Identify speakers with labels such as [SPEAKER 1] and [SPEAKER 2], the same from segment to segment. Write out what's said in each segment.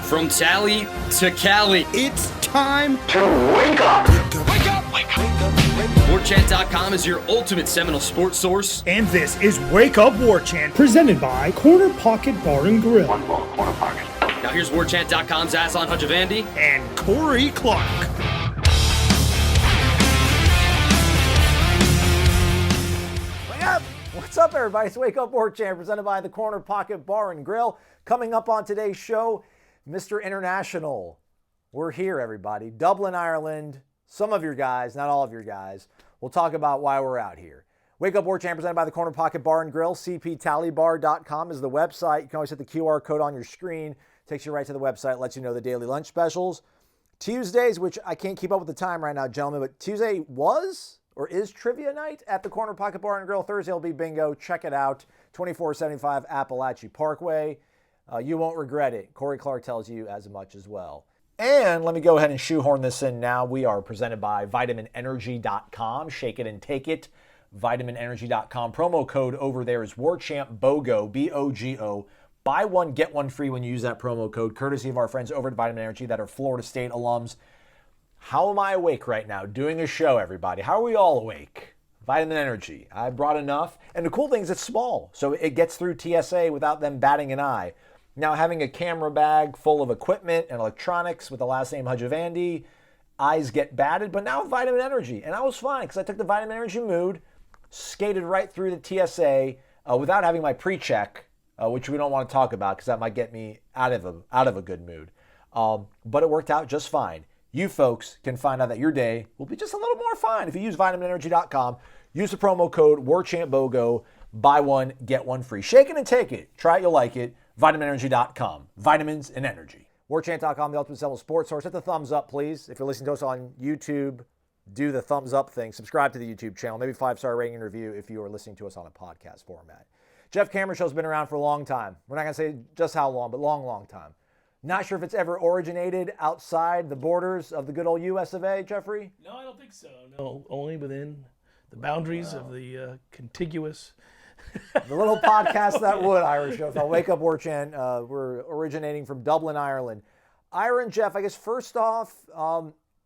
[SPEAKER 1] From Tally to Cali,
[SPEAKER 2] It's time
[SPEAKER 3] to wake up.
[SPEAKER 2] Wake up! Wake up!
[SPEAKER 1] Warchant.com is your ultimate Seminole sports source.
[SPEAKER 2] And this is Wake Up Warchant, presented by Corner Pocket Bar and Grill.
[SPEAKER 3] One more corner pocket.
[SPEAKER 1] Now here's Warchant.com's Aslan Hajavandi.
[SPEAKER 2] And Corey Clark.
[SPEAKER 4] Wake up! What's up, everybody? It's Wake Up Warchant, presented by the Corner Pocket Bar and Grill. Coming up on today's show, Mr. International. We're here, everybody. Dublin, Ireland. Some of your guys, not all of your guys. We'll talk about why we're out here. Wake Up Warchant, presented by the Corner Pocket Bar and Grill. cptallybar.com is the website. You can always hit the QR code on your screen. Takes you right to the website, lets you know the daily lunch specials. Tuesdays, which I can't keep up with the time right now, gentlemen, but Tuesday was or is trivia night at the Corner Pocket Bar and Grill. Thursday will be bingo. Check it out. 2475 Appalachia Parkway. You won't regret it. Corey Clark tells you as much as well. And let me go ahead and shoehorn this in now. We are presented by vitaminenergy.com. Shake it and take it. vitaminenergy.com. Promo code over there is Warchant BOGO, B-O-G-O. Buy one, get one free when you use that promo code, courtesy of our friends over at Vitamin Energy that are Florida State alums. How am I awake right now? Doing a show, everybody. How are we all awake? Vitamin Energy. I brought enough. And the cool thing is it's small, so it gets through TSA without them batting an eye. Now, having a camera bag full of equipment and electronics with the last name Hajavandi, eyes get batted, but now Vitamin Energy. And I was fine because I took the Vitamin Energy mood, skated right through the TSA without having my pre-check, which we don't want to talk about because that might get me out of a good mood. But it worked out just fine. You folks can find out that your day will be just a little more fun if you use vitaminenergy.com. Use the promo code WarchantBOGO. Buy one, get one free. Shake it and take it. Try it, you'll like it. vitaminenergy.com. Vitamins and energy. Warchant.com, the ultimate Seminole sports source. Hit the thumbs up, please. If you're listening to us on YouTube, do the thumbs up thing. Subscribe to the YouTube channel. Maybe 5-star rating and review if you are listening to us on a podcast format. Jeff Cameron Show's been around for a long time. We're not going to say just how long, but long, long time. Not sure if it's ever originated outside the borders of the good old US of A, Jeffrey?
[SPEAKER 5] No, I don't think so. No, only within the boundaries of the contiguous.
[SPEAKER 4] The little podcast that would, Irish show. I'll Wake Up Warchant. We're originating from Dublin, Ireland. Ira and Jeff, I guess first off,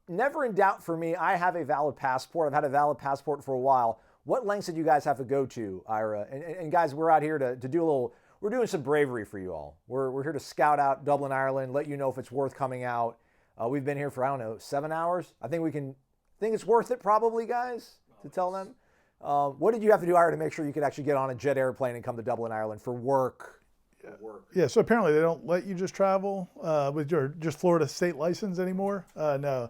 [SPEAKER 4] never in doubt for me, I have a valid passport. I've had a valid passport for a while. What lengths did you guys have to go to, Ira? And guys, we're out here to do a little, we're doing some bravery for you all. We're here to scout out Dublin, Ireland, let you know if it's worth coming out. We've been here for, 7 hours. I think it's worth it probably, guys, to tell them. What did you have to do, Ira, to make sure you could actually get on a jet airplane and come to Dublin, Ireland for work?
[SPEAKER 6] Yeah, so apparently they don't let you just travel with your just Florida state license anymore. No.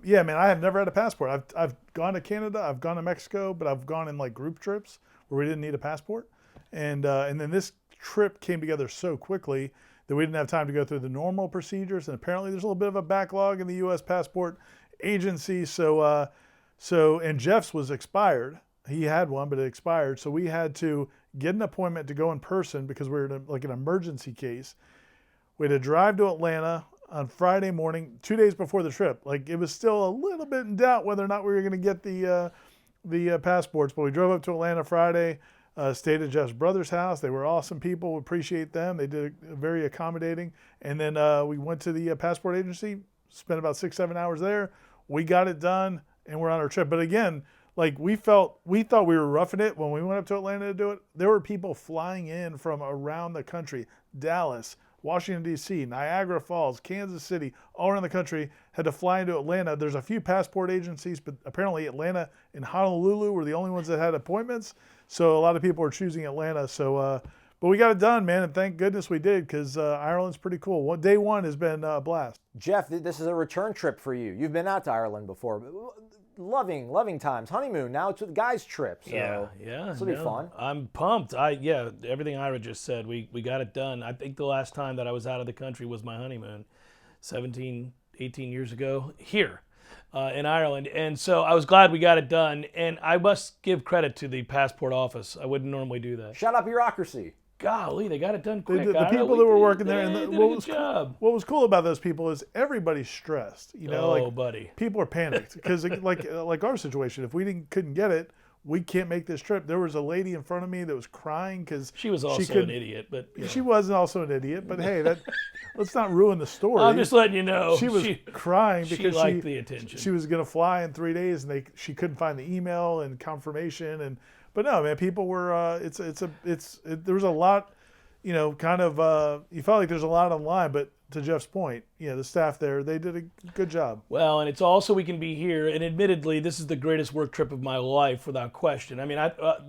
[SPEAKER 6] Yeah, man, I have never had a passport. I've gone to Canada, I've gone to Mexico, but I've gone in like group trips where we didn't need a passport. And then this trip came together so quickly that we didn't have time to go through the normal procedures. And apparently there's a little bit of a backlog in the U.S. passport agency. So and Jeff's was expired. He had one, but it expired. So we had to get an appointment to go in person because we were in an emergency case. We had to drive to Atlanta on Friday morning, 2 days before the trip. Like it was still a little bit in doubt whether or not we were going to get the passports. But we drove up to Atlanta Friday, stayed at Jeff's brother's house. They were awesome people. We appreciate them. They did very accommodating. And then we went to the passport agency, spent about 6-7 hours there. We got it done. And we're on our trip. But again, like we thought we were roughing it when we went up to Atlanta to do it. There were people flying in from around the country, Dallas, Washington, D.C., Niagara Falls, Kansas City, all around the country, had to fly into Atlanta. There's a few passport agencies, but apparently Atlanta and Honolulu were the only ones that had appointments. So a lot of people are choosing Atlanta. So, but we got it done, man, and thank goodness we did because Ireland's pretty cool. Day one has been a blast.
[SPEAKER 4] Jeff, this is a return trip for you. You've been out to Ireland before. Loving times. Honeymoon. Now it's a guy's trip. So
[SPEAKER 5] yeah.
[SPEAKER 4] This will be fun.
[SPEAKER 5] I'm pumped. Everything Ira just said, we got it done. I think the last time that I was out of the country was my honeymoon, 17, 18 years ago here in Ireland. And so I was glad we got it done. And I must give credit to the passport office. I wouldn't normally do that.
[SPEAKER 4] Shout out bureaucracy.
[SPEAKER 5] Golly, they got it done quick.
[SPEAKER 6] The people that were working there,
[SPEAKER 5] and
[SPEAKER 6] what was cool about those people is everybody's stressed.
[SPEAKER 5] Buddy,
[SPEAKER 6] people are panicked because like our situation, if we couldn't get it, we can't make this trip. There was a lady in front of me that was crying because
[SPEAKER 5] she was also an idiot, but
[SPEAKER 6] she wasn't also an idiot. But hey, let's not ruin the story.
[SPEAKER 5] I'm just letting you know.
[SPEAKER 6] She was crying because
[SPEAKER 5] she liked the attention.
[SPEAKER 6] She was going to fly in 3 days, and she couldn't find the email and confirmation. But no, man, people were. There was a lot. You know, kind of. You felt like there's a lot online, but to Jeff's point, the staff there, they did a good job.
[SPEAKER 5] Well, and it's also we can be here, and admittedly, this is the greatest work trip of my life, without question. I mean,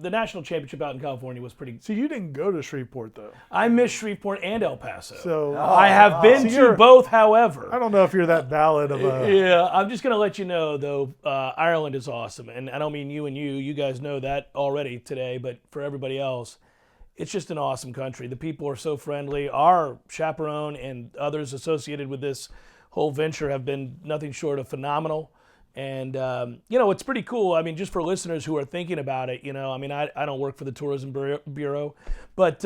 [SPEAKER 5] the national championship out in California was pretty.
[SPEAKER 6] So you didn't go to Shreveport, though.
[SPEAKER 5] I missed Shreveport and El Paso.
[SPEAKER 6] So
[SPEAKER 5] I have been to both, however.
[SPEAKER 6] I don't know if you're that valid of a.
[SPEAKER 5] Yeah, I'm just going to let you know, though, Ireland is awesome, and I don't mean you and you. You guys know that already today, but for everybody else, it's just an awesome country. The people are so friendly. Our chaperone and others associated with this whole venture have been nothing short of phenomenal. And, it's pretty cool. I mean, just for listeners who are thinking about it, I mean, I don't work for the Tourism Bureau, but,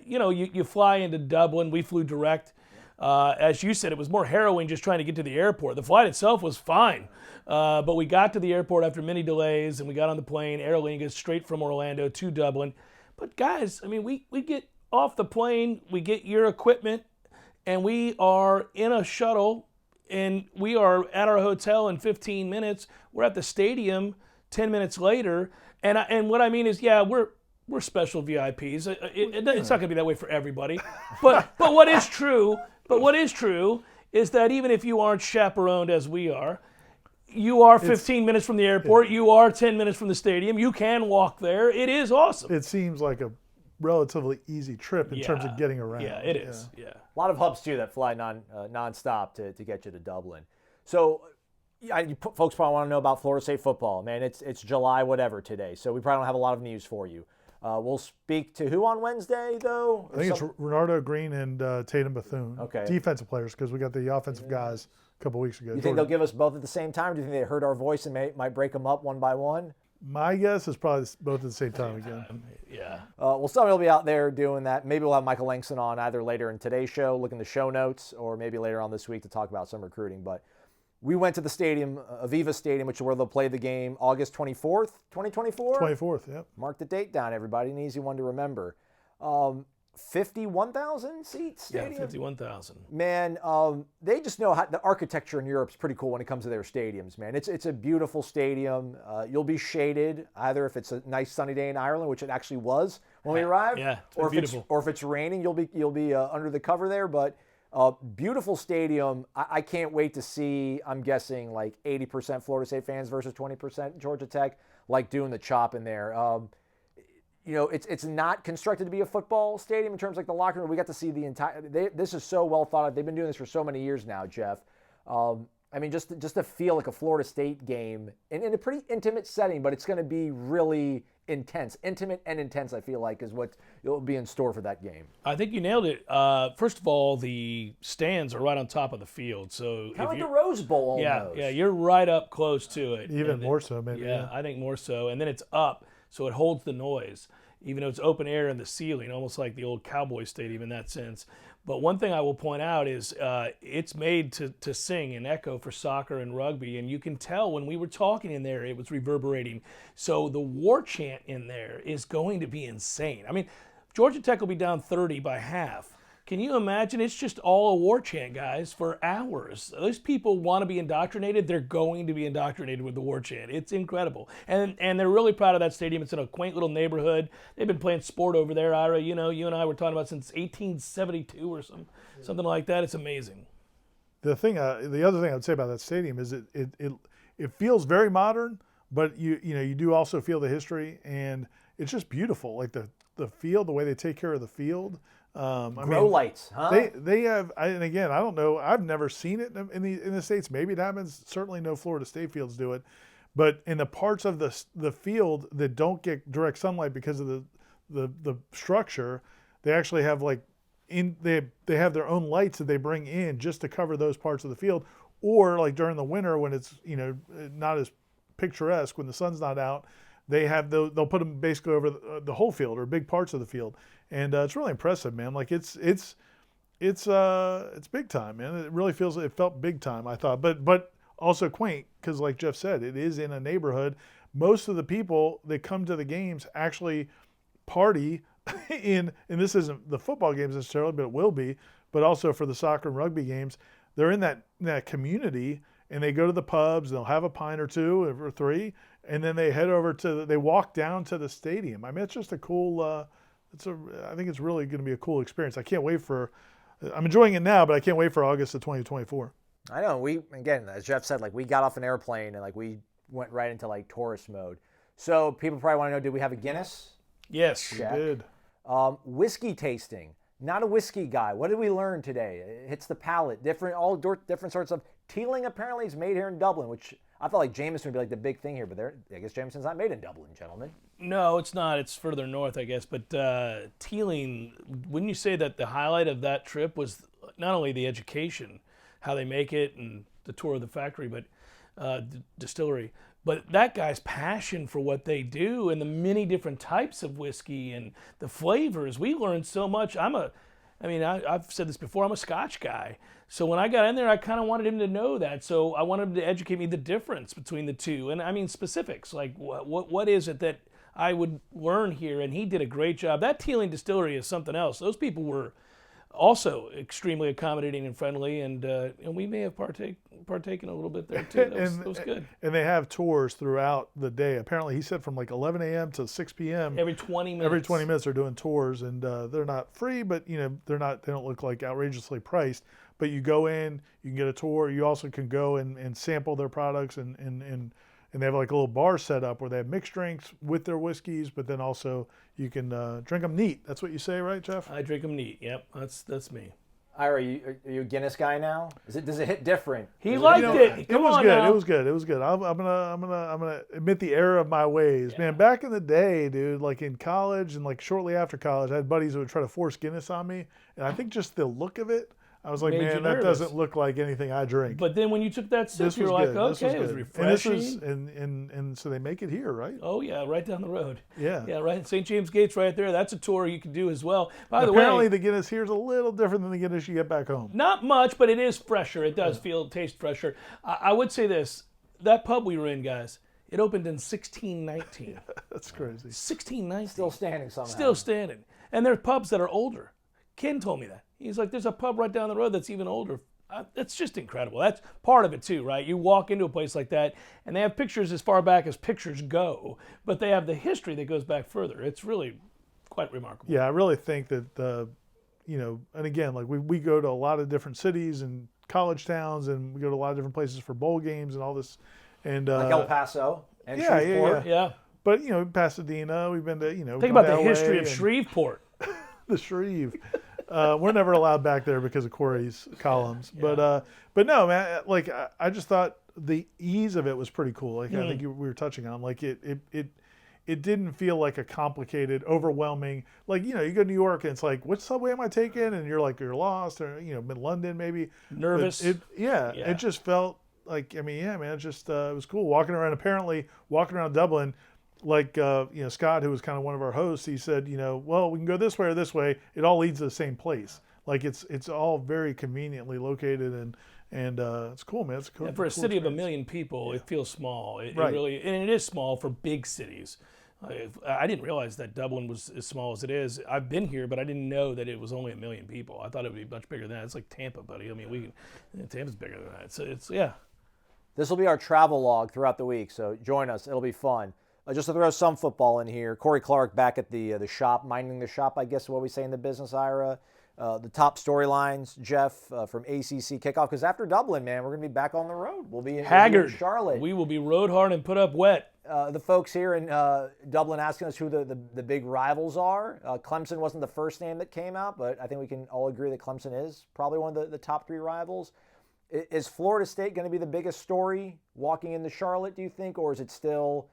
[SPEAKER 5] you fly into Dublin. We flew direct. As you said, it was more harrowing just trying to get to the airport. The flight itself was fine, but we got to the airport after many delays, and we got on the plane, Aer Lingus, straight from Orlando to Dublin. But guys, I mean, we get off the plane, we get your equipment, and we are in a shuttle, and we are at our hotel in 15 minutes. We're at the stadium 10 minutes later, and what I mean is, we're special VIPs. It's not going to be that way for everybody, but what is true is that even if you aren't chaperoned as we are, you are 15 minutes from the airport. You are 10 minutes from the stadium. You can walk there. It is awesome.
[SPEAKER 6] It seems like a relatively easy trip in terms of getting around.
[SPEAKER 5] Yeah, it is. Yeah.
[SPEAKER 4] A lot of hubs, too, that fly nonstop to get you to Dublin. So folks probably want to know about Florida State football. Man, it's July whatever today, so we probably don't have a lot of news for you. We'll speak to who on Wednesday, though?
[SPEAKER 6] I think it's Renardo Green and Tatum Bethune.
[SPEAKER 4] Okay.
[SPEAKER 6] Defensive players, because we got the offensive guys a couple weeks ago.
[SPEAKER 4] You think they'll give us both at the same time? Do you think they heard our voice and might break them up one by one?
[SPEAKER 6] My guess is probably both at the same time again.
[SPEAKER 5] Yeah.
[SPEAKER 4] Well, somebody will be out there doing that. Maybe we'll have Michael Langston on either later in today's show, look in the show notes, or maybe later on this week to talk about some recruiting. But we went to the stadium, Aviva Stadium, which is where they'll play the game August 24th, 2024?
[SPEAKER 6] 24th, yep.
[SPEAKER 4] Mark the date down, everybody. An easy one to remember. 51,000 seats stadium?
[SPEAKER 5] Yeah, 51,000.
[SPEAKER 4] Man, they just know how the architecture in Europe is pretty cool when it comes to their stadiums, man. It's a beautiful stadium. You'll be shaded, either if it's a nice sunny day in Ireland, which it actually was when we arrived,
[SPEAKER 5] or beautiful.
[SPEAKER 4] If it's raining, you'll be under the cover there. But beautiful stadium. I can't wait to see. I'm guessing like 80% Florida State fans versus 20% Georgia Tech, like doing the chop in there. It's not constructed to be a football stadium in terms of like the locker room. We got to see the entire. This is so well thought out. They've been doing this for so many years now, Jeff. I mean, just to feel like a Florida State game in a pretty intimate setting, but it's going to be really intense, intimate and intense. I feel like is what will be in store for that game.
[SPEAKER 5] I think you nailed it. First of all, the stands are right on top of the field, so
[SPEAKER 4] kind of like the Rose Bowl. Almost.
[SPEAKER 5] Yeah, you're right up close to it.
[SPEAKER 6] Even more so, maybe.
[SPEAKER 5] Yeah, I think more so, and then it's up. So it holds the noise, even though it's open air in the ceiling, almost like the old Cowboy Stadium in that sense. But one thing I will point out is it's made to sing and echo for soccer and rugby, and you can tell when we were talking in there, it was reverberating. So the war chant in there is going to be insane. I mean, Georgia Tech will be down 30 by half. Can you imagine? It's just all a war chant, guys, for hours. Those people want to be indoctrinated. They're going to be indoctrinated with the war chant. It's incredible. And they're really proud of that stadium. It's in a quaint little neighborhood. They've been playing sport over there, Ira. You and I were talking about since 1872 or something like that. It's amazing.
[SPEAKER 6] The other thing I would say about that stadium is it feels very modern, but you do also feel the history, and it's just beautiful. Like the field, the way they take care of the field.
[SPEAKER 4] Grow lights, huh?
[SPEAKER 6] They have, and again, I don't know. I've never seen it in the States. Maybe it happens. Certainly, no Florida State fields do it. But in the parts of the field that don't get direct sunlight because of the structure, they actually have they have their own lights that they bring in just to cover those parts of the field. Or like during the winter when it's not as picturesque when the sun's not out, they'll put them basically over the whole field or big parts of the field. And it's really impressive, man. Like it's big time, man. It felt big time, I thought, but also quaint because, like Jeff said, it is in a neighborhood. most of the people that come to the games actually party and this isn't the football games necessarily, but it will be, but also for the soccer and rugby games, they're in that community, and they go to the pubs, they'll have a pint or two or three, and then they head over they walk down to the stadium. I mean, it's just a cool, I think it's really going to be a cool experience. I can't wait I'm enjoying it now, but I can't wait for August of 2024.
[SPEAKER 4] I know. Again, as Jeff said, like we got off an airplane and like we went right into like tourist mode. So people probably want to know, did we have a Guinness?
[SPEAKER 5] Yes.
[SPEAKER 4] Check.
[SPEAKER 6] We did.
[SPEAKER 4] Whiskey tasting. Not a whiskey guy. What did we learn today? It hits the palate. Different sorts of Teeling apparently is made here in Dublin, which I felt like Jameson would be like the big thing here, but I guess Jameson's not made in Dublin, gentlemen.
[SPEAKER 5] No, it's not. It's further north, I guess. But Teeling, wouldn't you say that the highlight of that trip was not only the education, how they make it, and the tour of the factory, but distillery, but that guy's passion for what they do and the many different types of whiskey and the flavors. We learned so much. I've said this before, I'm a Scotch guy. So when I got in there, I kind of wanted him to know that. So I wanted him to educate me the difference between the two. And I mean specifics, like what is it that I would learn here? And he did a great job. That Teeling distillery is something else. Those people were also extremely accommodating and friendly, and we may have partaken a little bit there too. That was good.
[SPEAKER 6] And they have tours throughout the day. Apparently, he said from like 11 a.m. to 6 p.m.
[SPEAKER 5] Every 20 minutes.
[SPEAKER 6] Every 20 minutes they're doing tours, and they're not free, but they don't look like outrageously priced. But you go in, you can get a tour. You also can go and sample their products, and they have like a little bar set up where they have mixed drinks with their whiskeys, but then also you can drink them neat. That's what you say, right, Jeff?
[SPEAKER 5] I drink them neat. Yep, that's me.
[SPEAKER 4] Ira, are you a Guinness guy now? Does it hit different?
[SPEAKER 5] He liked it.
[SPEAKER 6] It was good. It was good. I'm gonna admit the error of my ways, man. Back in the day, dude, like in college and like shortly after college, I had buddies who would try to force Guinness on me, and I think just the look of it, I was like, man, that doesn't look like anything I drink.
[SPEAKER 5] But then when you took that sip, you were like, okay, it was refreshing.
[SPEAKER 6] And so they make it here, right?
[SPEAKER 5] Oh yeah, right down the road.
[SPEAKER 6] Yeah.
[SPEAKER 5] Yeah, right. St. James Gate's right there. That's a tour you can do as well.
[SPEAKER 6] Apparently the Guinness here is a little different than the Guinness you get back home.
[SPEAKER 5] Not much, but it is fresher. It does taste fresher. I would say this: that pub we were in, guys, it opened in 1619.
[SPEAKER 6] That's crazy.
[SPEAKER 5] 1619.
[SPEAKER 4] Still standing somehow.
[SPEAKER 5] Still standing. And there are pubs that are older. Ken told me that. He's like, there's a pub right down the road that's even older. That's just incredible. That's part of it too, right? You walk into a place like that, and they have pictures as far back as pictures go, but they have the history that goes back further. It's really quite remarkable.
[SPEAKER 6] Yeah, I really think that, and again, like we go to a lot of different cities and college towns, and we go to a lot of different places for bowl games and all this. And
[SPEAKER 4] like El Paso and
[SPEAKER 6] yeah,
[SPEAKER 4] Shreveport.
[SPEAKER 5] Yeah.
[SPEAKER 6] But, Pasadena, we've been to,
[SPEAKER 5] Think about the history of Shreveport.
[SPEAKER 6] The Shreve. We're never allowed back there because of Corey's columns. Yeah. But no, man, like I just thought the ease of it was pretty cool. Like I think we were touching on, like it didn't feel like a complicated, overwhelming, like, you go to New York and it's like, which subway am I taking? And you're like, you're lost, or, in London maybe.
[SPEAKER 5] Nervous.
[SPEAKER 6] It just felt like, man, it just, it was cool walking around Dublin. Like, Scott, who was kind of one of our hosts, he said, well, we can go this way or this way. It all leads to the same place. Like, it's all very conveniently located, and it's cool, man. It's cool.
[SPEAKER 5] And for a city of 1 million people, it feels small. It really, and it is small for big cities. I didn't realize that Dublin was as small as it is. I've been here, but I didn't know that it was only 1 million people. I thought it would be much bigger than that. It's like Tampa, buddy. I mean, Tampa's bigger than that. So it's.
[SPEAKER 4] This will be our travel log throughout the week, so join us. It'll be fun. Just to throw some football in here, Corey Clark back at the shop, minding the shop, I guess is what we say in the business, Ira. The top storylines, Jeff, from ACC Kickoff, because after Dublin, man, we're going to be back on the road. We'll be in Charlotte.
[SPEAKER 5] We will be rode hard and put up wet.
[SPEAKER 4] The folks here in Dublin asking us who the big rivals are. Clemson wasn't the first name that came out, but I think we can all agree that Clemson is probably one of the top three rivals. Is Florida State going to be the biggest story walking into Charlotte, do you think, or is it still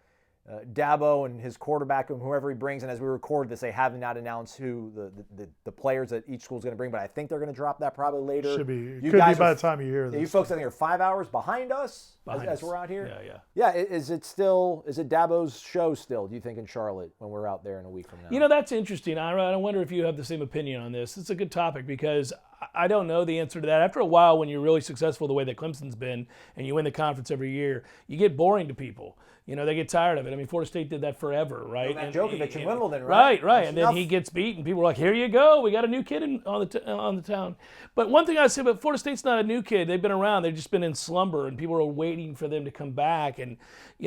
[SPEAKER 4] Dabo and his quarterback and whoever he brings? And as we record this, they have not announced who the players that each school is going to bring, but I think they're going to drop that probably later.
[SPEAKER 6] Should be. Could be by the time you hear this.
[SPEAKER 4] You folks, I think, are 5 hours behind us as we're out here.
[SPEAKER 5] Yeah.
[SPEAKER 4] Is it Dabo's show still, do you think, in Charlotte when we're out there in a week from now?
[SPEAKER 5] That's interesting, Ira. I wonder if you have the same opinion on this. It's a good topic because I don't know the answer to that. After a while, when you're really successful the way that Clemson's been and you win the conference every year, you get boring to people. They get tired of it. I mean, Florida State did that forever, right?
[SPEAKER 4] And Djokovic in Wimbledon, right?
[SPEAKER 5] Right. And then he gets beat, and people are like, here you go. We got a new kid on the town. But one thing I say about Florida State's not a new kid. They've been around. They've just been in slumber, and people are waiting for them to come back. And,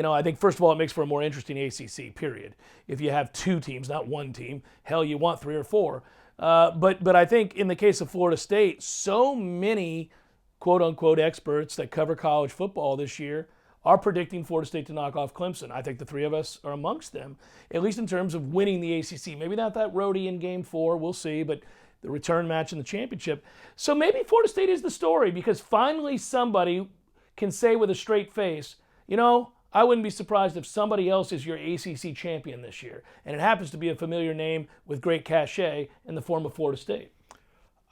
[SPEAKER 5] I think, first of all, it makes for a more interesting ACC, period. If you have two teams, not one team, hell, you want 3 or 4. But I think in the case of Florida State, so many quote-unquote experts that cover college football this year are predicting Florida State to knock off Clemson. I think the 3 of us are amongst them, at least in terms of winning the ACC. Maybe not that roadie in Game 4, we'll see, but the return match in the championship. So maybe Florida State is the story, because finally somebody can say with a straight face, I wouldn't be surprised if somebody else is your ACC champion this year. And it happens to be a familiar name with great cachet in the form of Florida State.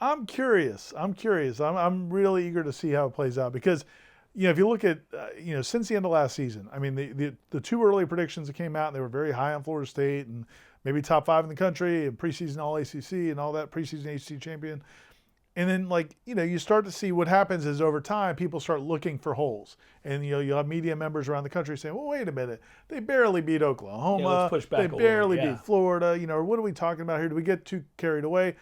[SPEAKER 6] I'm curious. I'm really eager to see how it plays out, because if you look at, since the end of last season, I memean, the 2 early predictions that came out, and they were very high on Florida State and maybe top 5 in the country and preseason All-ACC and all that, preseason ACC champion. And then, you start to see what happens is over time, people start looking for holes. And, you'll have media members around the country saying, well, wait a minute, they barely beat Oklahoma.
[SPEAKER 5] Let's push back
[SPEAKER 6] they barely beat Florida. Or what are we talking about here? Do we get too carried away?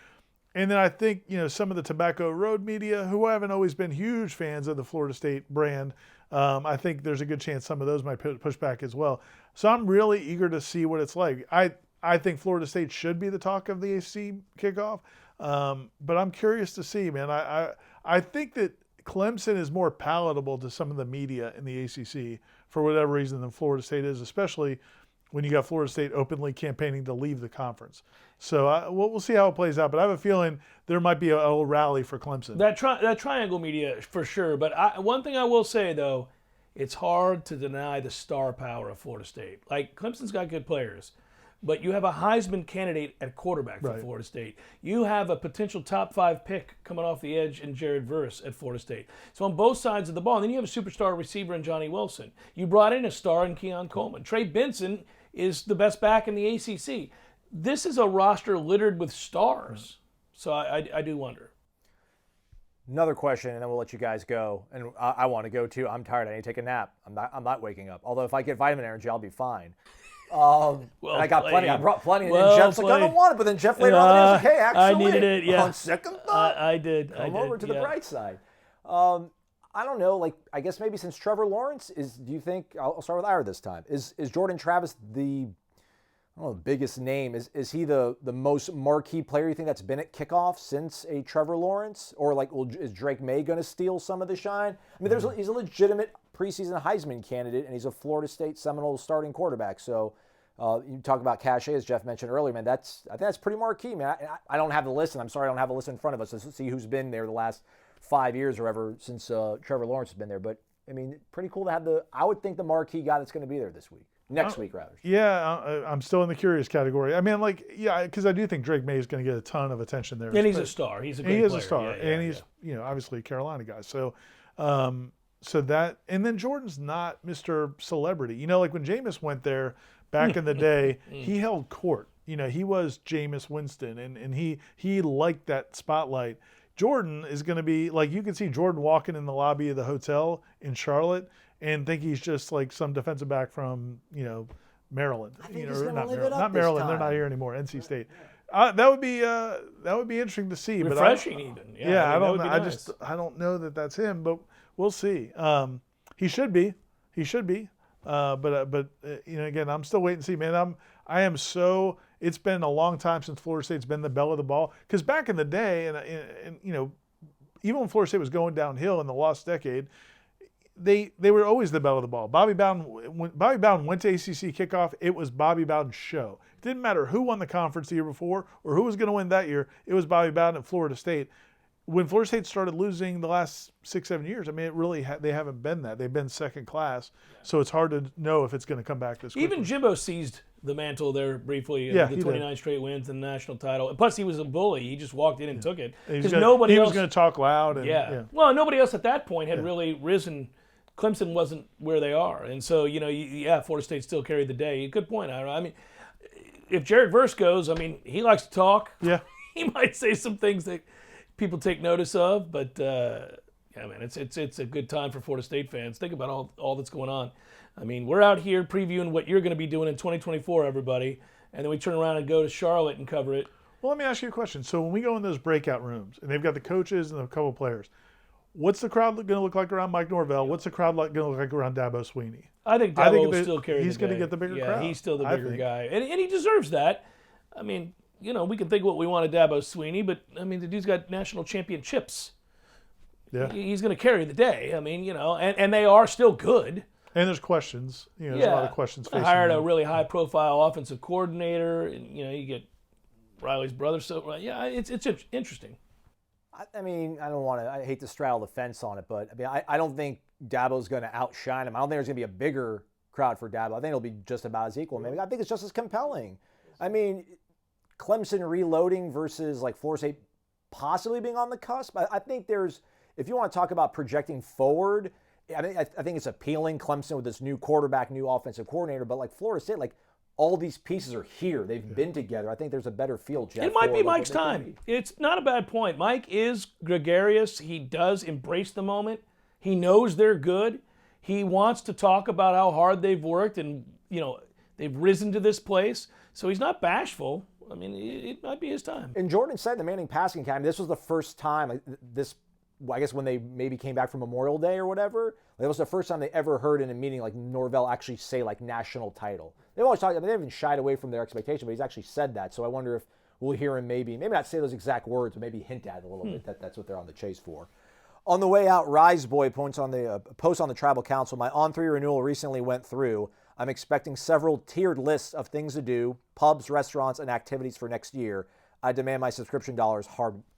[SPEAKER 6] And then I think, some of the Tobacco Road media, who haven't always been huge fans of the Florida State brand, I think there's a good chance some of those might push back as well. So I'm really eager to see what it's like. I think Florida State should be the talk of the ACC kickoff, but I'm curious to see, man. I think that Clemson is more palatable to some of the media in the ACC for whatever reason than Florida State is, especially when you got Florida State openly campaigning to leave the conference. So we'll see how it plays out, but I have a feeling there might be a little rally for Clemson.
[SPEAKER 5] That triangle media, for sure. But one thing I will say, though, it's hard to deny the star power of Florida State. Like, Clemson's got good players, but you have a Heisman candidate at quarterback for Florida State. You have a potential top 5 pick coming off the edge in Jared Verse at Florida State. So on both sides of the ball, and then you have a superstar receiver in Johnny Wilson. You brought in a star in Keon Coleman. Trey Benson is the best back in the ACC. This is a roster littered with stars. So I do wonder.
[SPEAKER 4] Another question, and then we'll let you guys go. And I want to go too. I'm tired. I need to take a nap. I'm not waking up. Although if I get vitamin energy, I'll be fine. I got plenty. I brought plenty. And Jeff's like, I don't want it. But then Jeff later on was like, hey, actually,
[SPEAKER 5] I needed it. Yeah.
[SPEAKER 4] On second thought,
[SPEAKER 5] I did.
[SPEAKER 4] Come over to the bright side. I don't know. I guess maybe since Trevor Lawrence do you think? I'll start with Ira this time. Is Jordan Travis the biggest name? Is he the most marquee player you think that's been at kickoff since a Trevor Lawrence? Or is Drake May going to steal some of the shine? I mean, he's a legitimate preseason Heisman candidate, and he's a Florida State Seminoles starting quarterback. So you talk about cachet, as Jeff mentioned earlier, man. I think that's pretty marquee, man. I don't have the list, and I'm sorry I don't have the list in front of us to see who's been there the last 5 years or ever since Trevor Lawrence has been there. But I mean, pretty cool to have I would think the marquee guy that's going to be there this week. Next week, rather.
[SPEAKER 6] Yeah, I'm still in the curious category. I mean, because I do think Drake May is going to get a ton of attention there.
[SPEAKER 5] And he's a star. He's a great player.
[SPEAKER 6] He is a star, and he's obviously a Carolina guy. So, so that, and then Jordan's not Mr. Celebrity. Like when Jameis went there back in the day, he held court. He was Jameis Winston, and he liked that spotlight. Jordan is going to be you can see Jordan walking in the lobby of the hotel in Charlotte and think he's just like some defensive back from, Maryland.
[SPEAKER 4] I think he's gonna live it up
[SPEAKER 6] not
[SPEAKER 4] this
[SPEAKER 6] Maryland,
[SPEAKER 4] time.
[SPEAKER 6] they're not here anymore. NC State. That would be interesting to see.
[SPEAKER 5] Refreshing, even.
[SPEAKER 6] Yeah, I don't know.
[SPEAKER 5] Nice.
[SPEAKER 6] I don't know that that's him, but we'll see. He should be. But again, I'm still waiting to see, man. I am so. It's been a long time since Florida State's been the belle of the ball. Because back in the day, and even when Florida State was going downhill in the lost decade, they were always the belle of the ball. When Bobby Bowden went to ACC kickoff, it was Bobby Bowden's show. It didn't matter who won the conference the year before or who was going to win that year. It was Bobby Bowden at Florida State. When Florida State started losing the last 6-7 years, I mean, it really they haven't been that. They've been second class, so it's hard to know if it's going to come back this quickly.
[SPEAKER 5] Even Jimbo seized the mantle there briefly.
[SPEAKER 6] Yeah,
[SPEAKER 5] the 29 straight wins and the national title. Plus, he was a bully. He just walked in and took it
[SPEAKER 6] because nobody else was going to talk loud. And,
[SPEAKER 5] Well, nobody else at that point had really risen. Clemson wasn't where they are, and so Florida State still carried the day. Good point, Ira. I mean, if Jared Verse goes, I mean, he likes to talk.
[SPEAKER 6] Yeah,
[SPEAKER 5] he might say some things that people take notice of. But yeah, man, it's a good time for Florida State fans. Think about all that's going on. I mean, we're out here previewing what you're going to be doing in 2024, everybody, and then we turn around and go to Charlotte and cover it.
[SPEAKER 6] Well, let me ask you a question. So when we go in those breakout rooms, and they've got the coaches and a couple of players, what's the crowd going to look like around Mike Norvell? What's the crowd going to look like around Dabo Sweeney?
[SPEAKER 5] I think Dabo will still carry.
[SPEAKER 6] He's
[SPEAKER 5] the
[SPEAKER 6] going to
[SPEAKER 5] day.
[SPEAKER 6] get the bigger crowd.
[SPEAKER 5] Yeah, he's still the bigger guy, and he deserves that. I mean, you know, we can think what we want of Dabo Sweeney, but I mean, the dude's got national championships.
[SPEAKER 6] Yeah,
[SPEAKER 5] he's going to carry the day. I mean, you know, and they are still good.
[SPEAKER 6] And there's questions. You know, there's a lot of questions facing
[SPEAKER 5] hired
[SPEAKER 6] him.
[SPEAKER 5] a really high-profile offensive coordinator, and you know, you get Riley's brother. So yeah, it's interesting.
[SPEAKER 4] I mean, I hate to straddle the fence on it, but I mean, I don't think Dabo's going to outshine him. I don't think there's going to be a bigger crowd for Dabo. I think it'll be just about as equal. Maybe I think it's just as compelling. I mean, Clemson reloading versus like Florida State possibly being on the cusp. I think there's, if you want to talk about projecting forward, I think it's appealing. Clemson with this new quarterback, new offensive coordinator, but like Florida State, like all these pieces are here. They've been together. I think there's a better feel, Jeff.
[SPEAKER 5] It might be Mike's time. It's not a bad point. Mike is gregarious. He does embrace the moment. He knows they're good. He wants to talk about how hard they've worked and, you know, they've risen to this place. So he's not bashful. I mean, it might be his time.
[SPEAKER 4] And Jordan said the Manning Passing Academy, this was the first time, like, I guess when they maybe came back from Memorial Day or whatever, it was the first time they ever heard in a meeting like Norvell actually say like national title. They've always talked, they haven't shied away from their expectation, but he's actually said that. So I wonder if we'll hear him maybe not say those exact words, but maybe hint at it a little bit that that's what they're on the chase for. On the way out, Rise Boy posts on the post on the Tribal Council. My On3 renewal recently went through. I'm expecting several tiered lists of things to do, pubs, restaurants, and activities for next year. I demand my subscription dollars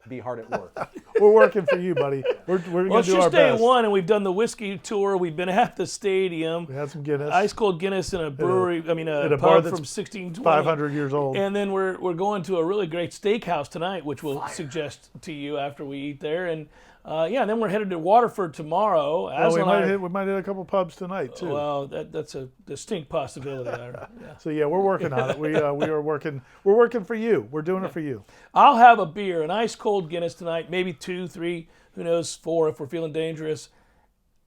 [SPEAKER 4] be hard at work.
[SPEAKER 6] We're working for you, buddy. We're going to do our best.
[SPEAKER 5] It's just day one, and we've done the whiskey tour. We've been at the stadium.
[SPEAKER 6] We had some Guinness.
[SPEAKER 5] Ice cold Guinness in a brewery.
[SPEAKER 6] In
[SPEAKER 5] a
[SPEAKER 6] bar
[SPEAKER 5] pub
[SPEAKER 6] that's
[SPEAKER 5] from 1620.
[SPEAKER 6] 500 years old.
[SPEAKER 5] And then we're going to a really great steakhouse tonight, which we'll suggest to you after we eat there. And and then we're headed to Waterford tomorro.
[SPEAKER 6] We might hit a couple pubs tonight too.
[SPEAKER 5] Well, that's a distinct possibility. Yeah.
[SPEAKER 6] So yeah, we're working on it. We are working. We're working for you. We're doing it for you.
[SPEAKER 5] I'll have a beer, an ice cold Guinness tonight, maybe 2, 3, who knows, 4 if we're feeling dangerous,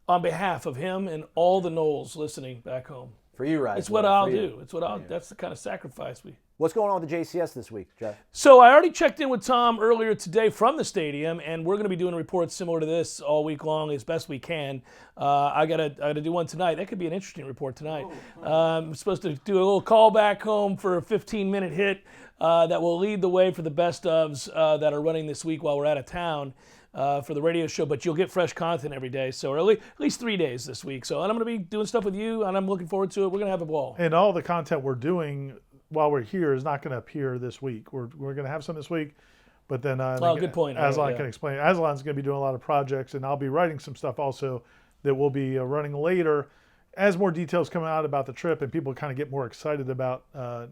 [SPEAKER 5] on behalf of him and all the Noles listening back home.
[SPEAKER 4] For you, right?
[SPEAKER 5] It's what I'll do. That's the kind of sacrifice we.
[SPEAKER 4] What's going on with the JCS this week, Jeff?
[SPEAKER 5] So I already checked in with Tom earlier today from the stadium, and we're going to be doing reports similar to this all week long as best we can. I gotta do one tonight. That could be an interesting report tonight. I'm supposed to do a little call back home for a 15-minute hit that will lead the way for the best ofs that are running this week while we're out of town. For the radio show, but you'll get fresh content every day. So at least 3 days this week. So and I'm going to be doing stuff with you, and I'm looking forward to it. We're going to have a ball.
[SPEAKER 6] And all the content we're doing while we're here is not going to appear this week. We're going to have some this week, but then
[SPEAKER 5] good point.
[SPEAKER 6] Aslan can explain. Aslan's going to be doing a lot of projects, and I'll be writing some stuff also that will be running later as more details come out about the trip and people kind of get more excited about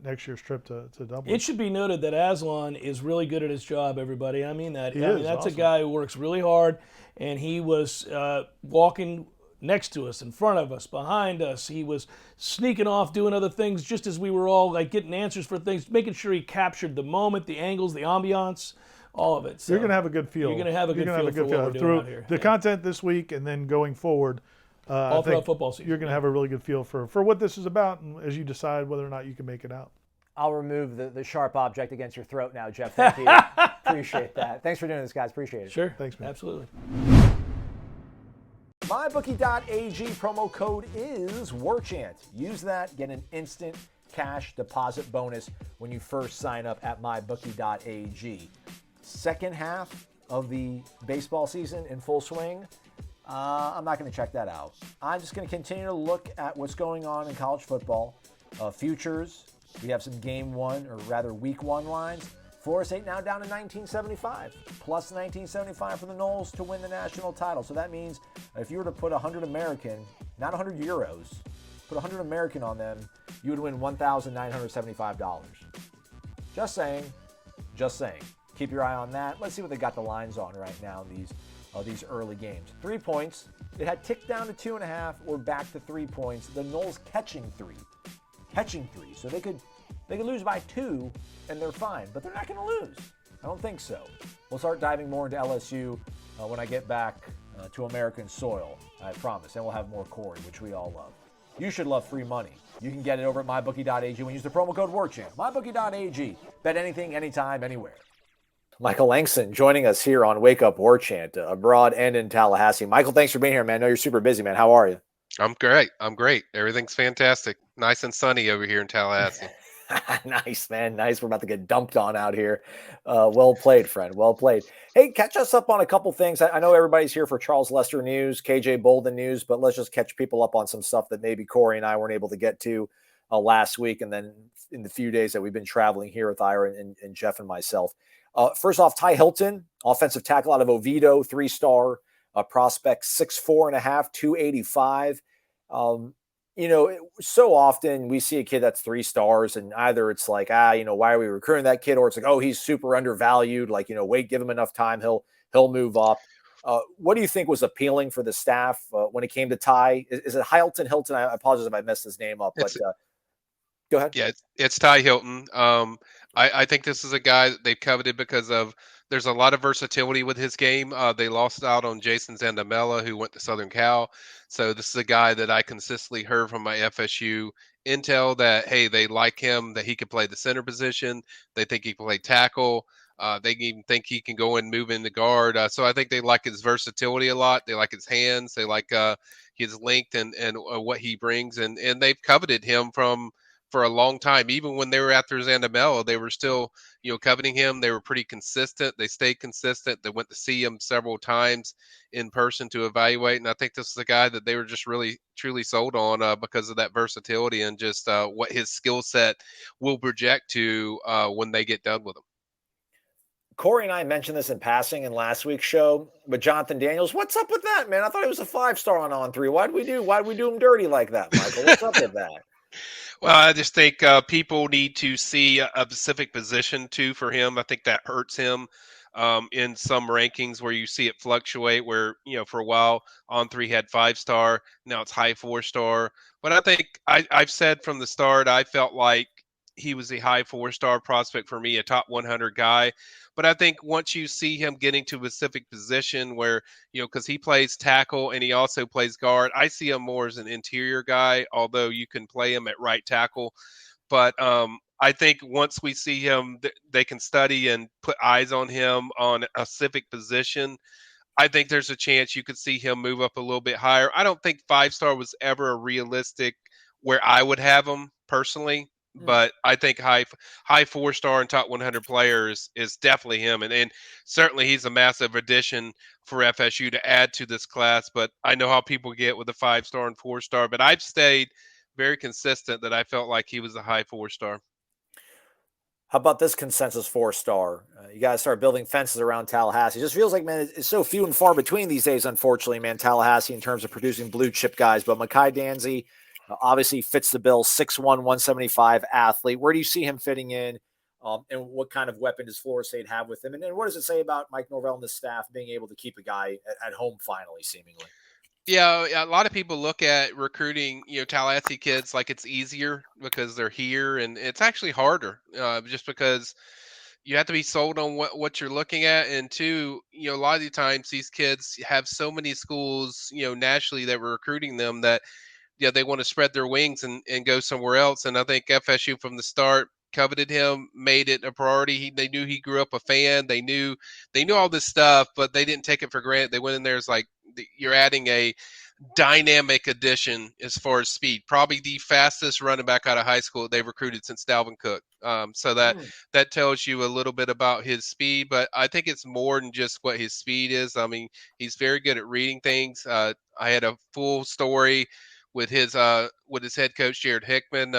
[SPEAKER 6] next year's trip to Dublin.
[SPEAKER 5] It should be noted that Aslan is really good at his job, everybody. I mean that. That's
[SPEAKER 6] awesome.
[SPEAKER 5] A guy who works really hard, and he was walking next to us, in front of us, behind us. He was sneaking off, doing other things just as we were all like getting answers for things, making sure he captured the moment, the angles, the ambiance, all of it. So
[SPEAKER 6] you're going to have a good feel.
[SPEAKER 5] You're going to have a good feel for what we're doing out here.
[SPEAKER 6] The content this week and then going forward.
[SPEAKER 5] All throughout football season.
[SPEAKER 6] You're going to have a really good feel for what this is about, and as you decide whether or not you can make it out.
[SPEAKER 4] I'll remove the sharp object against your throat now, Jeff. Thank you. Appreciate that. Thanks for doing this, guys. Appreciate it.
[SPEAKER 5] Sure.
[SPEAKER 6] Thanks, man.
[SPEAKER 5] Absolutely.
[SPEAKER 4] MyBookie.ag promo code is Warchant. Use that, get an instant cash deposit bonus when you first sign up at MyBookie.ag. Second half of the baseball season in full swing. I'm not going to check that out. I'm just going to continue to look at what's going on in college football. Futures, we have some game one, or rather week one lines. Florida State now down to 1975, plus 1975 for the Noles to win the national title. So that means if you were to put 100 American, not 100 euros, put 100 American on them, you would win $1,975. Just saying. Keep your eye on that. Let's see what they got the lines on right now in these early games. 3 points. It had ticked down to 2.5. We're back to 3 points. The Noles catching three. So they could lose by 2 and they're fine, but they're not going to lose. I don't think so. We'll start diving more into LSU when I get back to American soil, I promise. And we'll have more Corey, which we all love. You should love free money. You can get it over at mybookie.ag when you use the promo code WARCHANT. Mybookie.ag. Bet anything, anytime, anywhere. Michael Langston joining us here on Wake Up Warchant, abroad and in Tallahassee. Michael, thanks for being here, man. I know you're super busy, man. How are you?
[SPEAKER 7] I'm great. Everything's fantastic. Nice and sunny over here in Tallahassee.
[SPEAKER 4] Nice, man. Nice. We're about to get dumped on out here. Well played, friend. Well played. Hey, catch us up on a couple things. I know everybody's here for Charles Lester news, KJ Bolden news, but let's just catch people up on some stuff that maybe Corey and I weren't able to get to last week, and then in the few days that we've been traveling here with Ira and Jeff and myself. First off, Ty Hilton, offensive tackle out of Oviedo, 3-star prospect, 6'4.5", 285. So often we see a kid that's 3 stars, and either it's like, why are we recruiting that kid? Or it's like, oh, he's super undervalued. Like, wait, give him enough time. He'll move up. What do you think was appealing for the staff when it came to Ty? Is it Hilton? I apologize if I messed his name up, but go ahead.
[SPEAKER 7] Yeah, it's Ty Hilton. I think this is a guy that they've coveted because of there's a lot of versatility with his game. They lost out on Jason Zandamela, who went to Southern Cal. So this is a guy that I consistently heard from my FSU intel that, hey, they like him, that he could play the center position. They think he can play tackle. They even think he can go and move in the guard. So I think they like his versatility a lot. They like his hands. They like his length and what he brings. And they've coveted him for a long time. Even when they were after Zandamela, they were still, coveting him. They were pretty consistent. They stayed consistent. They went to see him several times in person to evaluate. And I think this is a guy that they were just really, truly sold on because of that versatility and just what his skill set will project to when they get done with him.
[SPEAKER 4] Corey and I mentioned this in passing in last week's show, but Jonathan Daniels, what's up with that, man? I thought he was a 5-star on 3. Why'd we do him dirty like that, Michael? What's up with that?
[SPEAKER 7] Well, I just think people need to see a specific position too for him. I think that hurts him in some rankings where you see it fluctuate. Where for a while on 3 had 5-star, now it's high 4-star. But I think I've said from the start I felt like he was a high 4-star prospect for me, a top 100 guy. But I think once you see him getting to a specific position where, because he plays tackle and he also plays guard, I see him more as an interior guy, although you can play him at right tackle. But I think once we see him, they can study and put eyes on him on a specific position. I think there's a chance you could see him move up a little bit higher. I don't think 5-star was ever a realistic where I would have him personally. But I think high 4-star and top 100 players is definitely him. And certainly he's a massive addition for FSU to add to this class. But I know how people get with a 5-star and 4-star. But I've stayed very consistent that I felt like he was a high 4-star.
[SPEAKER 4] How about this consensus 4-star? You got to start building fences around Tallahassee. It just feels like, man, it's so few and far between these days, unfortunately, man, Tallahassee in terms of producing blue chip guys. But Mekhi Danzy obviously fits the bill, 6'1", 175 athlete. Where do you see him fitting in? And what kind of weapon does Florida State have with him? And then what does it say about Mike Norvell and the staff being able to keep a guy at home finally, seemingly?
[SPEAKER 7] Yeah, a lot of people look at recruiting, Tallahassee kids like it's easier because they're here, and it's actually harder just because you have to be sold on what you're looking at. And two, a lot of the times these kids have so many schools, nationally that were recruiting them that they want to spread their wings and go somewhere else. And I think FSU from the start coveted him, made it a priority. They knew he grew up a fan. They knew all this stuff, but they didn't take it for granted. They went in there as like, you're adding a dynamic addition as far as speed, probably the fastest running back out of high school they've recruited since Dalvin Cook. So that tells you a little bit about his speed, but I think it's more than just what his speed is. I mean, he's very good at reading things. I had a full story with his head coach Jared Hickman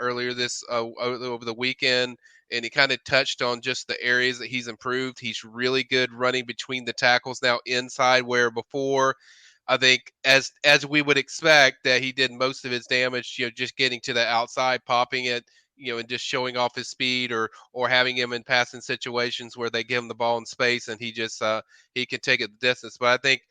[SPEAKER 7] earlier over the weekend, and he kind of touched on just the areas that he's improved. He's really good running between the tackles now inside, where before I think as we would expect that he did most of his damage, just getting to the outside, popping it, and just showing off his speed or having him in passing situations where they give him the ball in space and he just he can take it the distance. But I think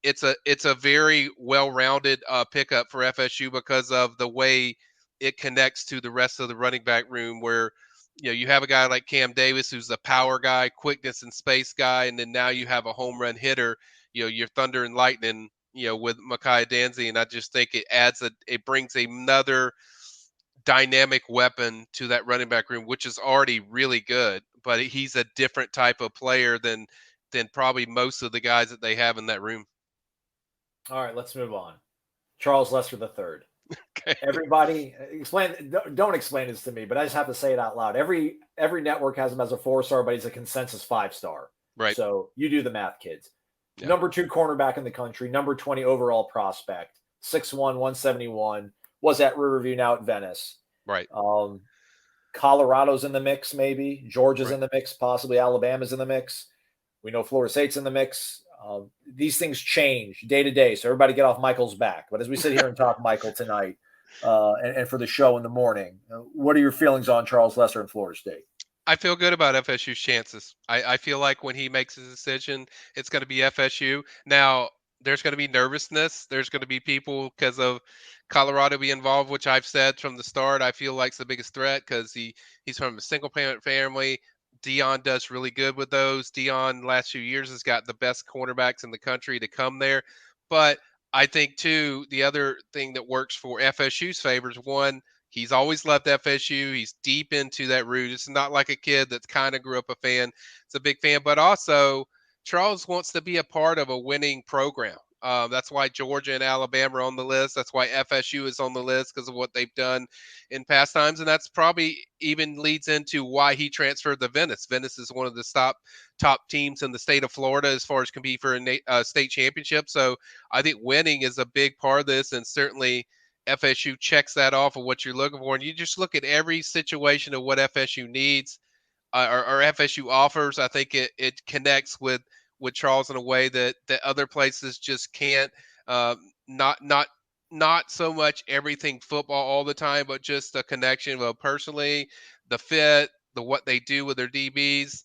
[SPEAKER 7] it's a very well-rounded pickup for FSU because of the way it connects to the rest of the running back room, where you have a guy like Cam Davis, who's a power guy, quickness and space guy, and then now you have a home run hitter, your thunder and lightning, with Micaiah Danzy. And I just think it brings another dynamic weapon to that running back room, which is already really good, but he's a different type of player than probably most of the guys that they have in that room.
[SPEAKER 4] All right, let's move on. Charles Lester III.
[SPEAKER 7] Okay.
[SPEAKER 4] Everybody don't explain this to me, but I just have to say it out loud. Every network has him as a 4-star, but he's a consensus 5-star.
[SPEAKER 7] Right.
[SPEAKER 4] So you do the math, kids.
[SPEAKER 7] Yeah.
[SPEAKER 4] Number 2 cornerback in the country, number 20 overall prospect, 6'1", 171, was at Riverview, now at Venice.
[SPEAKER 7] Right.
[SPEAKER 4] Colorado's in the mix, maybe. Georgia's in the mix, possibly Alabama's in the mix. We know Florida State's in the mix. These things change day to day, so everybody get off Michael's back. But as we sit here and talk Michael tonight and for the show in the morning, what are your feelings on Charles Lester and Florida State?
[SPEAKER 7] I feel good about FSU's chances. I feel like when he makes his decision, it's going to be FSU. Now, there's going to be nervousness. There's going to be people because of Colorado be involved, which I've said from the start, I feel like is the biggest threat because he's from a single parent family. Dion does really good with those. Dion last few years has got the best cornerbacks in the country to come there. But I think too, the other thing that works for FSU's favor is one, he's always loved FSU. He's deep into that root. It's not like a kid that's kind of grew up a fan. It's a big fan, but also Charles wants to be a part of a winning program. That's why Georgia and Alabama are on the list. That's why FSU is on the list because of what they've done in past times. And that's probably even leads into why he transferred to Venice. Venice is one of the top teams in the state of Florida as far as compete for a state championship. So I think winning is a big part of this. And certainly FSU checks that off of what you're looking for. And you just look at every situation of what FSU needs or FSU offers. I think it connects with Charles in a way that other places just can't. Not so much everything football all the time, but just a connection. Well, personally, the fit, what they do with their DBs,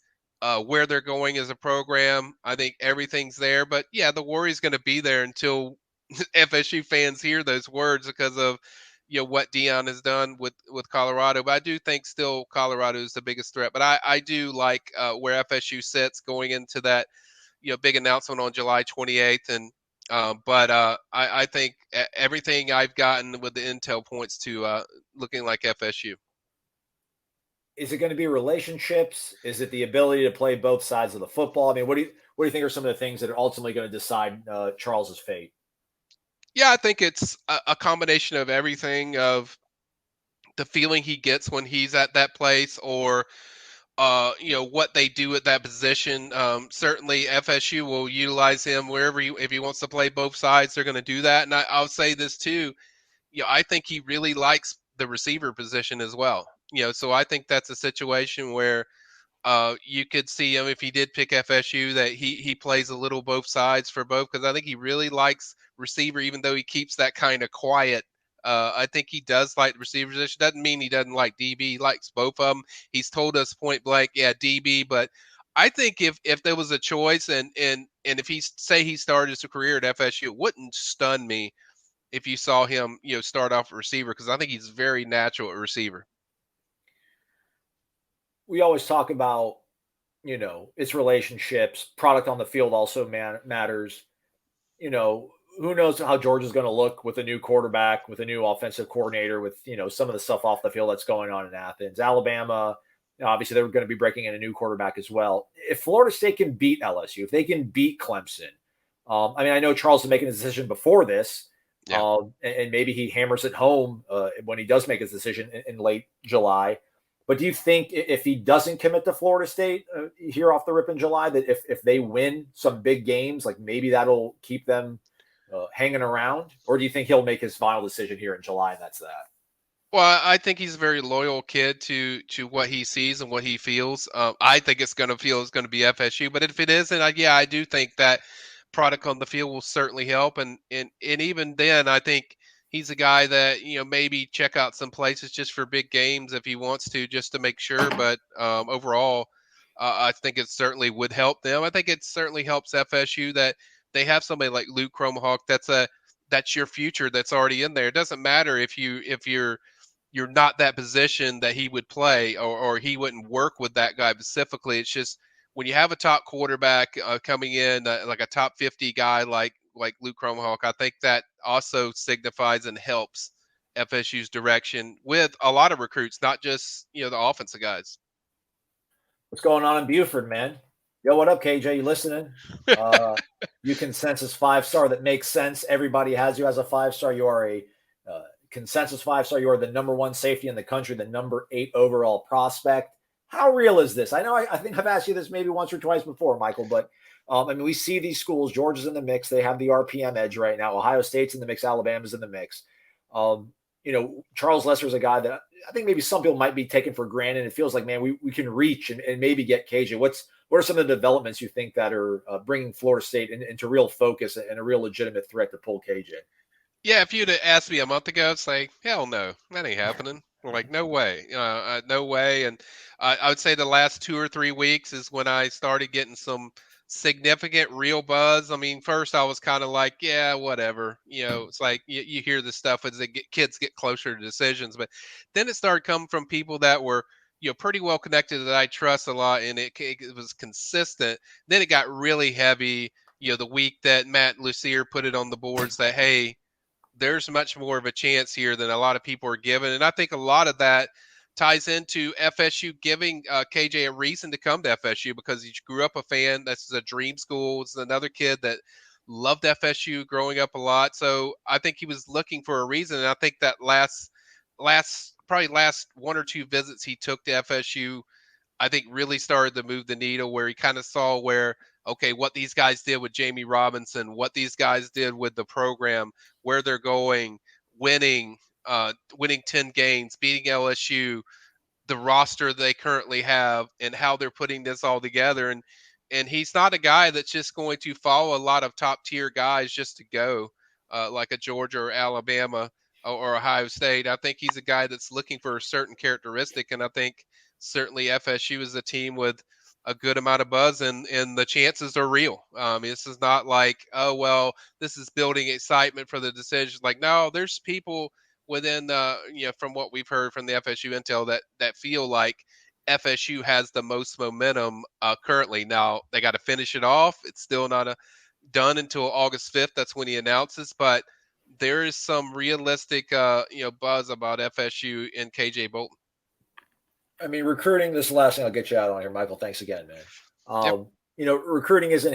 [SPEAKER 7] where they're going as a program. I think everything's there. But yeah, the worry is going to be there until FSU fans hear those words because of what Dion has done with Colorado. But I do think still Colorado is the biggest threat. But I do like where FSU sits going into that big announcement on July 28th. And I think everything I've gotten with the intel points to looking like FSU.
[SPEAKER 4] Is it going to be relationships? Is it the ability to play both sides of the football? I mean, what do you think are some of the things that are ultimately going to decide Charles's fate?
[SPEAKER 7] Yeah, I think it's a combination of everything, of the feeling he gets when he's at that place, or what they do at that position. Certainly FSU will utilize him wherever if he wants to play both sides, they're going to do that. And I'll say this too, I think he really likes the receiver position as well. So I think that's a situation where you could see him, if he did pick FSU, that he plays a little both sides for both, because I think he really likes receiver, even though he keeps that kind of quiet. I think he does like the receiver position. Doesn't mean he doesn't like DB. He likes both of them. He's told us point blank, yeah, DB. But I think if there was a choice, and if he started his career at FSU, it wouldn't stun me if you saw him start off a receiver, because I think he's very natural at receiver.
[SPEAKER 4] We always talk about it's relationships. Product on the field also matters. Who knows how Georgia's going to look with a new quarterback, with a new offensive coordinator, with, some of the stuff off the field that's going on in Athens. Alabama, obviously they're going to be breaking in a new quarterback as well. If Florida State can beat LSU, if they can beat Clemson, I know Charles is making a decision before this, and maybe he hammers it home when he does make his decision in late July. But do you think if he doesn't commit to Florida State here off the rip in July, that if they win some big games, like maybe that'll keep them hanging around? Or do you think he'll make his final decision here in July and that's that?
[SPEAKER 7] Well, I think he's a very loyal kid to what he sees and what he feels. I think it's going to be FSU, but if it isn't, I do think that product on the field will certainly help. And even then, I think he's a guy that, maybe check out some places just for big games if he wants to, just to make sure. But overall, I think it certainly would help them. I think it certainly helps FSU that they have somebody like Luke Cromahawk. That's your future that's already in there. It doesn't matter if you're you're not that position that he would play, or he wouldn't work with that guy specifically. It's just when you have a top quarterback coming in, like a top 50 guy like Luke Cromahawk, I think that also signifies and helps FSU's direction with a lot of recruits, not just, the offensive guys.
[SPEAKER 4] What's going on in Buford, man? Yo, what up, KJ? You listening? You consensus 5-star that makes sense. Everybody has you as a 5-star. You are a consensus 5-star. You are the number 1 safety in the country, the number 8 overall prospect. How real is this? I know I think I've asked you this maybe once or twice before, Michael, but we see these schools. Georgia's in the mix. They have the RPM edge right now. Ohio State's in the mix. Alabama's in the mix. Charles Lesser's a guy that I think maybe some people might be taking for granted. It feels like, man, we can reach and maybe get KJ. What are some of the developments you think that are bringing Florida State into real focus and a real legitimate threat to pull KJ?
[SPEAKER 7] Yeah, if you'd have asked me a month ago, I'd say, hell no, that ain't happening. Like, no way, no way. And I would say the last 2 or 3 weeks is when I started getting some significant real buzz. I mean, first I was kind of like, yeah, whatever. It's like you hear this stuff as kids get closer to decisions. But then it started coming from people that were, pretty well connected, that I trust a lot, and it was consistent. Then it got really heavy, the week that Matt Lucier put it on the boards that, hey, there's much more of a chance here than a lot of people are given. And I think a lot of that ties into FSU giving KJ a reason to come to FSU, because he grew up a fan. This is a dream school. It's another kid that loved FSU growing up a lot. So I think he was looking for a reason. And I think that last 1 or 2 visits he took to FSU, I think really started to move the needle, where he kind of saw okay, what these guys did with Jamie Robinson, what these guys did with the program, where they're going, winning 10 games, beating LSU, the roster they currently have, and how they're putting this all together. And he's not a guy that's just going to follow a lot of top tier guys just to go, like a Georgia or Alabama or Ohio State. I think he's a guy that's looking for a certain characteristic, and I think certainly FSU is a team with a good amount of buzz, and the chances are real. This is not like, oh, well, this is building excitement for the decision. Like, no, there's people within, from what we've heard from the FSU intel that feel like FSU has the most momentum currently. Now, they got to finish it off. It's still not done until August 5th. That's when he announces, but there is some realistic, buzz about FSU and KJ Bolden.
[SPEAKER 4] I mean, recruiting, this last thing I'll get you out on here, Michael. Thanks again, man. Recruiting isn't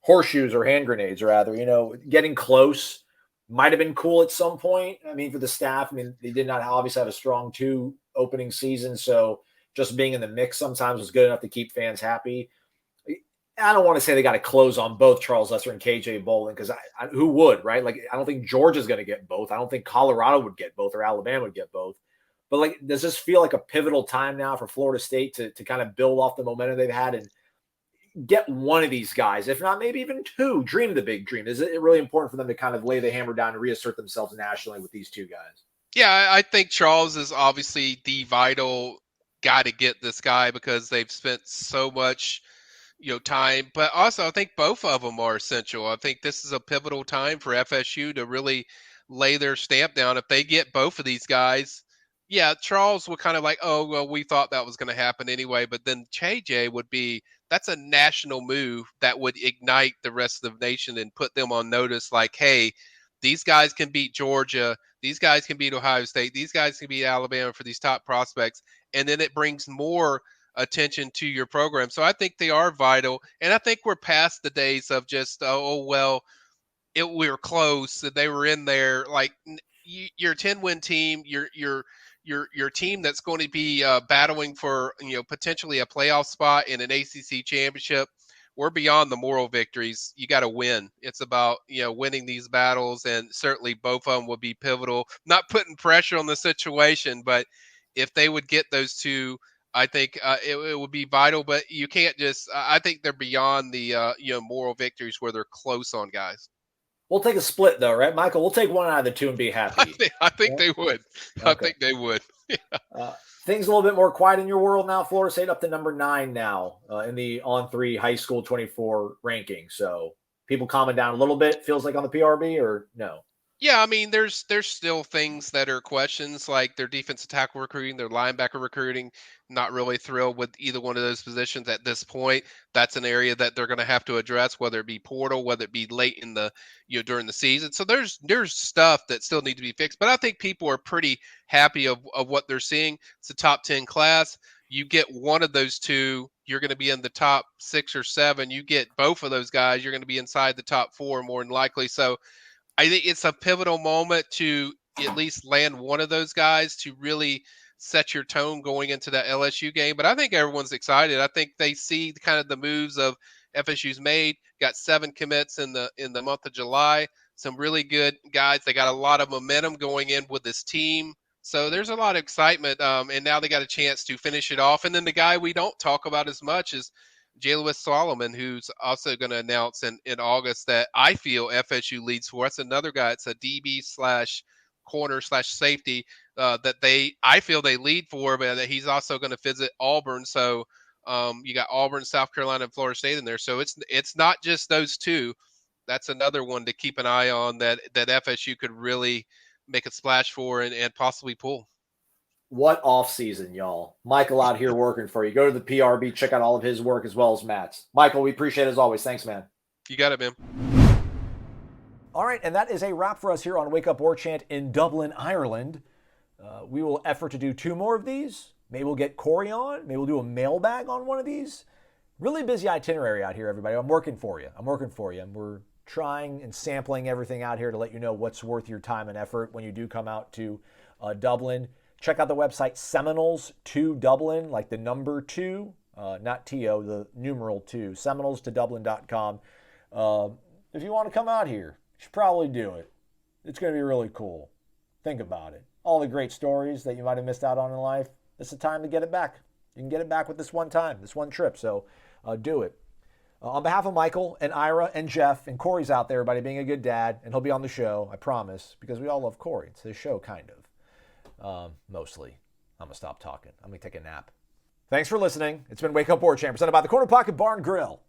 [SPEAKER 4] horseshoes or hand grenades, rather. Getting close might have been cool at some point. I mean, for the staff, they did not obviously have a strong 2 opening season, so just being in the mix sometimes was good enough to keep fans happy. I don't want to say they got to close on both Charles Lesser and KJ Bolden, because who would, right? Like, I don't think Georgia's going to get both. I don't think Colorado would get both, or Alabama would get both. But, like, does this feel like a pivotal time now for Florida State to kind of build off the momentum they've had and get one of these guys, if not maybe even 2, dream the big dream? Is it really important for them to kind of lay the hammer down and reassert themselves nationally with these 2 guys?
[SPEAKER 7] Yeah, I think Charles is obviously the vital guy to get this guy, because they've spent so much time. But also, I think both of them are essential. I think this is a pivotal time for FSU to really lay their stamp down. If they get both of these guys, yeah, Charles would kind of like, oh, well, we thought that was going to happen anyway. But then JJ that's a national move that would ignite the rest of the nation and put them on notice, like, hey, these guys can beat Georgia. These guys can beat Ohio State. These guys can beat Alabama for these top prospects. And then it brings more attention to your program. So I think they are vital. And I think we're past the days of just, we were close. They were in there. Like, you're a 10-win team. Your team that's going to be battling for potentially a playoff spot in an ACC championship. We're beyond the moral victories. You got to win. It's about winning these battles, and certainly both of them would be pivotal. Not putting pressure on the situation, but if they would get those 2, I think it would be vital. But you can't just. I think they're beyond the moral victories where they're close on guys.
[SPEAKER 4] We'll take a split, though, right, Michael? We'll take one out of the 2 and be happy.
[SPEAKER 7] I think they would. Okay. I think they would.
[SPEAKER 4] Things a little bit more quiet in your world now. Florida State up to number 9 now in the On3 High School 24 ranking. So people calming down a little bit, feels like, on the PRB, or no?
[SPEAKER 7] Yeah, I mean, there's still things that are questions like their defensive tackle recruiting, their linebacker recruiting. Not really thrilled with either one of those positions at this point. That's an area that they're going to have to address, whether it be portal, whether it be late in the during the season. So there's stuff that still need to be fixed. But I think people are pretty happy of what they're seeing. It's a top 10 class. You get one of those two, you're going to be in the top 6 or 7. You get both of those guys, you're going to be inside the top 4 more than likely. So I think it's a pivotal moment to at least land one of those guys to really set your tone going into that LSU game. But I think everyone's excited. I think they see kind of the moves of FSU's made. Got 7 commits in the month of July. Some really good guys. They got a lot of momentum going in with this team. So there's a lot of excitement. And now they got a chance to finish it off. And then the guy we don't talk about as much is Jalewis Solomon, who's also going to announce in August that I feel FSU leads for. That's another guy. It's a DB slash corner slash safety that I feel they lead for, but that he's also going to visit Auburn. So you got Auburn, South Carolina, and Florida State in there. So it's not just those two. That's another one to keep an eye on that FSU could really make a splash for and possibly pull.
[SPEAKER 4] What off season, y'all. Michael out here working for you. Go to the PRB, check out all of his work as well as Matt's. Michael, we appreciate it as always. Thanks, man.
[SPEAKER 7] You got it, man.
[SPEAKER 4] All right, and that is a wrap for us here on Wake Up Warchant in Dublin, Ireland. We will effort to do 2 more of these. Maybe we'll get Corey on. Maybe we'll do a mailbag on one of these. Really busy itinerary out here, everybody. I'm working for you. And we're trying and sampling everything out here to let you know what's worth your time and effort when you do come out to Dublin. Check out the website Seminoles to Dublin, like the number 2, not T-O, the numeral 2, Seminoles2Dublin.com. If you want to come out here, you should probably do it. It's going to be really cool. Think about it. All the great stories that you might have missed out on in life, it's the time to get it back. You can get it back with this one time, this one trip, so do it. On behalf of Michael and Ira and Jeff, and Corey's out there, everybody, being a good dad, and he'll be on the show, I promise, because we all love Corey. It's his show, kind of. Mostly. I'm going to stop talking. I'm going to take a nap. Thanks for listening. It's been Wake Up Warchant, presented by the Corner Pocket Bar and Grill.